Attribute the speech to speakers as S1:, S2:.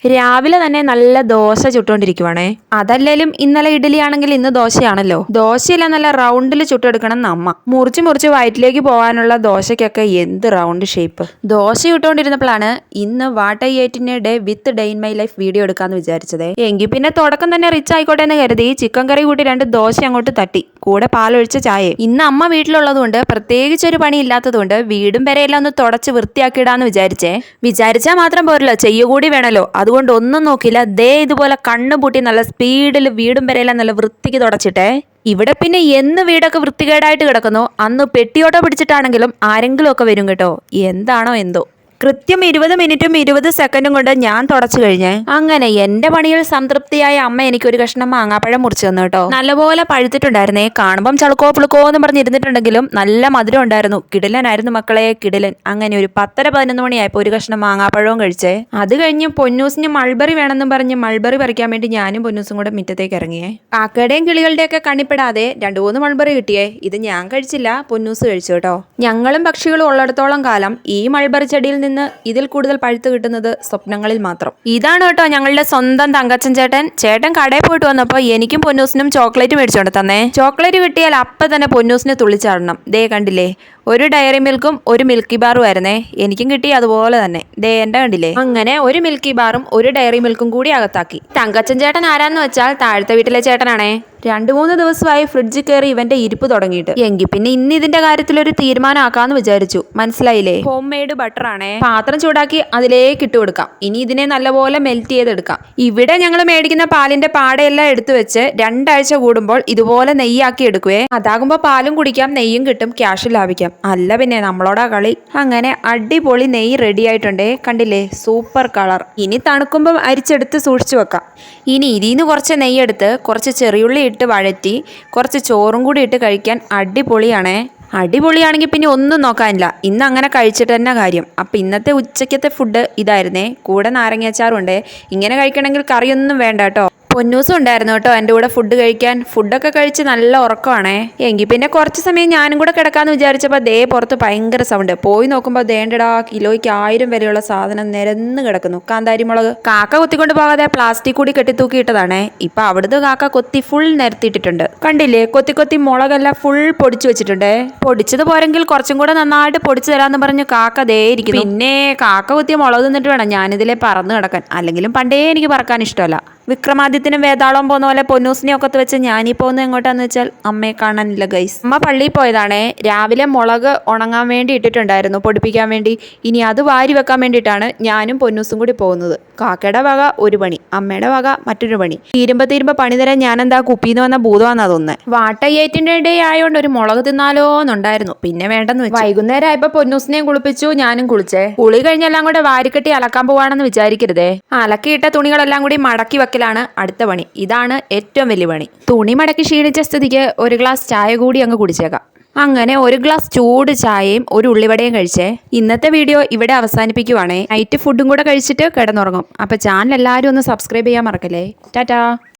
S1: രാവിലെ തന്നെ നല്ല ദോശ ചുട്ടുകൊണ്ടിരിക്കുവാണേ. അതല്ലേലും ഇന്നലെ ഇഡ്ഡലി ആണെങ്കിൽ ഇന്ന് ദോശയാണല്ലോ. ദോശയല്ല, നല്ല റൗണ്ടിൽ ചുട്ടെടുക്കണം നമ്മ. മുറിച്ച് മുറിച്ച് വയറ്റിലേക്ക് പോകാനുള്ള ദോശയ്ക്കൊക്കെ എന്ത് റൗണ്ട് ഷേപ്പ്. ദോശ ചുട്ടുകൊണ്ടിരുന്നപ്പോഴാണ് ഇന്ന് what I eat in a day with day in my life video എടുക്കാന്ന് വിചാരിച്ചത്. എങ്കിൽ പിന്നെ തുടക്കം തന്നെ റിച്ച് ആയിക്കോട്ടെ എന്ന് കരുതി ചിക്കൻ കറി കൂട്ടി 2 ദോശ അങ്ങോട്ട് തട്ടി, കൂടെ പാലൊഴിച്ച ചായ. ഇന്ന് അമ്മ വീട്ടിലുള്ളതുകൊണ്ട് പ്രത്യേകിച്ച് ഒരു പണി ഇല്ലാത്തതുകൊണ്ട് വീടും പെരയെല്ലാം ഒന്ന് തുടച്ച് വൃത്തിയാക്കിയിടാന്ന് വിചാരിച്ചാൽ മാത്രം പോരല്ലോ, ചെയ്യുകൂടി വേണമല്ലോ. അതുകൊണ്ട് ഒന്നും നോക്കില്ല, ദേ ഇതുപോലെ കണ്ണു പൂട്ടി നല്ല സ്പീഡിൽ വീടും പെരയെല്ലാം നല്ല വൃത്തിക്ക് തുടച്ചിട്ടേ. ഇവിടെ പിന്നെ എന്ന് വീടൊക്കെ വൃത്തികേടായിട്ട് കിടക്കുന്നു, അന്ന് പെട്ടിയോട്ടോ പിടിച്ചിട്ടാണെങ്കിലും ആരെങ്കിലും ഒക്കെ വരും കേട്ടോ. എന്താണോ എന്തോ. കൃത്യം 20 മിനിറ്റും 20 സെക്കൻഡും കൊണ്ട് ഞാൻ തുടച്ചു കഴിഞ്ഞേ. അങ്ങനെ എന്റെ പണിയിൽ സംതൃപ്തിയായ അമ്മ എനിക്കൊരു കഷ്ണം മാങ്ങാപ്പഴം മുറിച്ചു തന്നു കേട്ടോ. നല്ലപോലെ പഴുത്തിട്ടുണ്ടായിരുന്നേ. കാണുമ്പം ചളുക്കോ പുളുക്കോ എന്ന് പറഞ്ഞിരുന്നിട്ടുണ്ടെങ്കിലും നല്ല മധുരം ഉണ്ടായിരുന്നു. കിടിലനായിരുന്നു മക്കളെ, കിടിലൻ. അങ്ങനെ ഒരു 10-11 മണിയായപ്പോൾ ഒരു കഷ്ണം മാങ്ങാപ്പഴവും കഴിച്ചേ. അത് കഴിഞ്ഞ് പൊന്നൂസിന് മൾബറി വേണമെന്നും പറഞ്ഞ് മൾബറി പറിക്കാൻ വേണ്ടി ഞാനും പൊന്നൂസും കൂടെ മുറ്റത്തേക്ക് ഇറങ്ങിയേ. കാക്കയുടെയും കിളികളുടെയും ഒക്കെ കണ്ണിപ്പെടാതെ 2-3 മൾബറി കിട്ടിയേ. ഇത് ഞാൻ കഴിച്ചില്ല, പൊന്നൂസ് കഴിച്ചു കേട്ടോ. ഞങ്ങളും പക്ഷികളും ഉള്ളിടത്തോളം കാലം ഈ മൾബറി ചെടിയിൽ ഇതിൽ കൂടുതൽ പഴുത്ത് കിട്ടുന്നത് സ്വപ്നങ്ങളിൽ മാത്രം. ഇതാണ് കേട്ടോ ഞങ്ങളുടെ സ്വന്തം തങ്കച്ചൻ ചേട്ടൻ കടയിൽ പോയിട്ട് വന്നപ്പോൾ എനിക്കും പൊന്നൂസിനും ചോക്ലേറ്റ് മേടിച്ചോണ്ട് തന്നേ. ചോക്ലേറ്റ് കിട്ടിയാൽ അപ്പം തന്നെ പൊന്നൂസിനെ തുള്ളിച്ചാടണം. ദേ കണ്ടില്ലേ, ഒരു ഡയറി മിൽക്കും ഒരു മിൽക്കി ബാറും ആയിരുന്നേ. എനിക്കും കിട്ടി അതുപോലെ തന്നെ. ദേ എന്റെ കണ്ടില്ലേ. അങ്ങനെ ഒരു മിൽക്കി ബാറും ഒരു ഡയറി മിൽക്കും കൂടി അകത്താക്കി. തങ്കച്ചൻ ചേട്ടൻ ആരാന്ന് വെച്ചാൽ താഴത്തെ വീട്ടിലെ ചേട്ടനാണേ. 2-3 ദിവസമായി ഫ്രിഡ്ജിൽ കയറി ഇവന്റെ ഇരിപ്പ് തുടങ്ങിയിട്ട്. എങ്കിൽ പിന്നെ ഇന്ന് ഇതിന്റെ കാര്യത്തിൽ ഒരു തീരുമാനം ആക്കാന്ന് വിചാരിച്ചു. മനസ്സിലായില്ലേ? ഹോം മെയ്ഡ് ബട്ടർ ആണേ. പാത്രം ചൂടാക്കി അതിലേക്ക് ഇട്ട് കൊടുക്കാം. ഇനി ഇതിനെ നല്ലപോലെ മെൽറ്റ് ചെയ്തെടുക്കാം. ഇവിടെ ഞങ്ങൾ മേടിക്കുന്ന പാലിന്റെ പാടയെല്ലാം എടുത്തു വെച്ച് 2 ആഴ്ച കൂടുമ്പോൾ ഇതുപോലെ നെയ്യാക്കി എടുക്കുവേ. അതാകുമ്പോ പാലും കുടിക്കാം, നെയ്യും കിട്ടും, ക്യാഷ് ലാഭിക്കാം. അല്ല പിന്നെ നമ്മളോടാ കളി. അങ്ങനെ അടിപൊളി നെയ്യ് റെഡി ആയിട്ടുണ്ടേ. കണ്ടില്ലേ, സൂപ്പർ കളർ. ഇനി തണുക്കുമ്പോൾ അരിച്ചെടുത്ത് സൂക്ഷിച്ചു വെക്കാം. ഇനി ഇതിന്ന് കുറച്ച് നെയ്യെടുത്ത് കുറച്ച് ചെറിയുള്ളി ഇട്ട് വഴറ്റി കുറച്ച് ചോറും കൂടി ഇട്ട് കഴിക്കാൻ അടിപൊളിയാണേ. അടിപൊളിയാണെങ്കിൽ പിന്നെ ഒന്നും നോക്കാനില്ല. ഇന്ന് അങ്ങനെ കഴിച്ചിട്ട് തന്നെ കാര്യം. അപ്പം ഇന്നത്തെ ഉച്ചക്കത്തെ ഫുഡ് ഇതായിരുന്നേ. കൂടെ നാരങ്ങാച്ചാറുണ്ടേ. ഇങ്ങനെ കഴിക്കണമെങ്കിൽ കറിയൊന്നും വേണ്ട കേട്ടോ. പൊന്നൂസും ഉണ്ടായിരുന്നു കേട്ടോ എൻ്റെ കൂടെ ഫുഡ് കഴിക്കാൻ. ഫുഡൊക്കെ കഴിച്ച് നല്ല ഉറക്കമാണേ. എങ്കിൽ പിന്നെ കുറച്ച് സമയം ഞാനും കൂടെ കിടക്കാമെന്ന് വിചാരിച്ചപ്പോൾ ദേ പുറത്ത് ഭയങ്കര സൗണ്ട്. പോയി നോക്കുമ്പോൾ ദേണ്ടടാ, കിലോയ്ക്ക് 1000 വിലയുള്ള സാധനം നിരന്ന് കിടക്കുന്നു. കാന്താരി മുളക് കാക്ക കൊത്തിക്കൊണ്ട് പോകാതെ പ്ലാസ്റ്റിക് കൂടി കെട്ടിത്തൂക്കിയിട്ടതാണേ. ഇപ്പം അവിടുന്ന് കാക്ക കൊത്തി ഫുൾ നിരത്തിയിട്ടിട്ടുണ്ട്. കണ്ടില്ലേ, കൊത്തി മുളകെല്ലാം ഫുൾ പൊടിച്ചു വെച്ചിട്ടുണ്ടേ. പൊടിച്ചത് പോരെങ്കിൽ കുറച്ചും കൂടെ നന്നായിട്ട് പൊടിച്ചു തരാമെന്ന് പറഞ്ഞ് കാക്ക ദേ ഇരിക്കുന്നു. പിന്നെ കാക്ക കൊത്തിയ മുളക് തിന്നിട്ട് വേണം ഞാനിതിലെ പറന്ന് കിടക്കാൻ. അല്ലെങ്കിലും പണ്ടേ എനിക്ക് പറക്കാൻ ഇഷ്ടമല്ല. വിക്രമാദിത്യനും വേതാളം പോകുന്ന പോലെ പൊന്നൂസിനെ ഒക്കത്ത് വെച്ച് ഞാനീ പോകുന്നത് എങ്ങോട്ടാന്ന് വെച്ചാൽ അമ്മയെ കാണാനില്ല ഗൈസ്. അമ്മ പള്ളിയിൽ പോയതാണേ. രാവിലെ മുളക് ഉണങ്ങാൻ വേണ്ടി ഇട്ടിട്ടുണ്ടായിരുന്നു, പൊടിപ്പിക്കാൻ വേണ്ടി. ഇനി അത് വാരി വെക്കാൻ വേണ്ടിയിട്ടാണ് ഞാനും പൊന്നൂസും കൂടി പോകുന്നത്. കാക്കയുടെ വക ഒരു പണി, അമ്മയുടെ വക മറ്റൊരു പണി. തീരുമ്പോ പണി തരാൻ ഞാനെന്താ കുപ്പിന്ന് വന്ന ഭൂതമാണെന്നാ തോന്നുന്നത്. വാട്ടയ്യേറ്റിന്റെ ഡേ ആയതുകൊണ്ട് ഒരു മുളക് തിന്നാലോ എന്നുണ്ടായിരുന്നു. പിന്നെ വേണ്ടെന്ന് വെച്ചു. വൈകുന്നേരം ആയപ്പോ പൊന്നൂസിനെയും കുളിപ്പിച്ചു, ഞാനും കുളിച്ചേ. കുളി കഴിഞ്ഞെല്ലാം കൂടെ വാരിക്കെട്ടി അലക്കാൻ പോവാണെന്ന് വിചാരിക്കരുതേ. അലക്കിയിട്ട തുണികളെല്ലാം കൂടി മടക്കി ാണ് അടുത്ത പണി. ഇതാണ് ഏറ്റവും വലിയ പണി. തുണി മടക്കി ക്ഷീണിച്ച സ്ഥിതിക്ക് ഒരു ഗ്ലാസ് ചായ കൂടി അങ്ങ് കുടിച്ചേക്കാം. അങ്ങനെ ഒരു ഗ്ലാസ് ചൂട് ചായയും ഒരു ഉള്ളിവടയും കഴിച്ചേ. ഇന്നത്തെ വീഡിയോ ഇവിടെ അവസാനിപ്പിക്കുവാണേ. നൈറ്റ് ഫുഡും കൂടെ കഴിച്ചിട്ട് കിടന്നുറങ്ങും. അപ്പോൾ ചാനൽ എല്ലാവരും ഒന്ന് സബ്സ്ക്രൈബ് ചെയ്യാൻ മറക്കല്ലേ. ടാറ്റാ.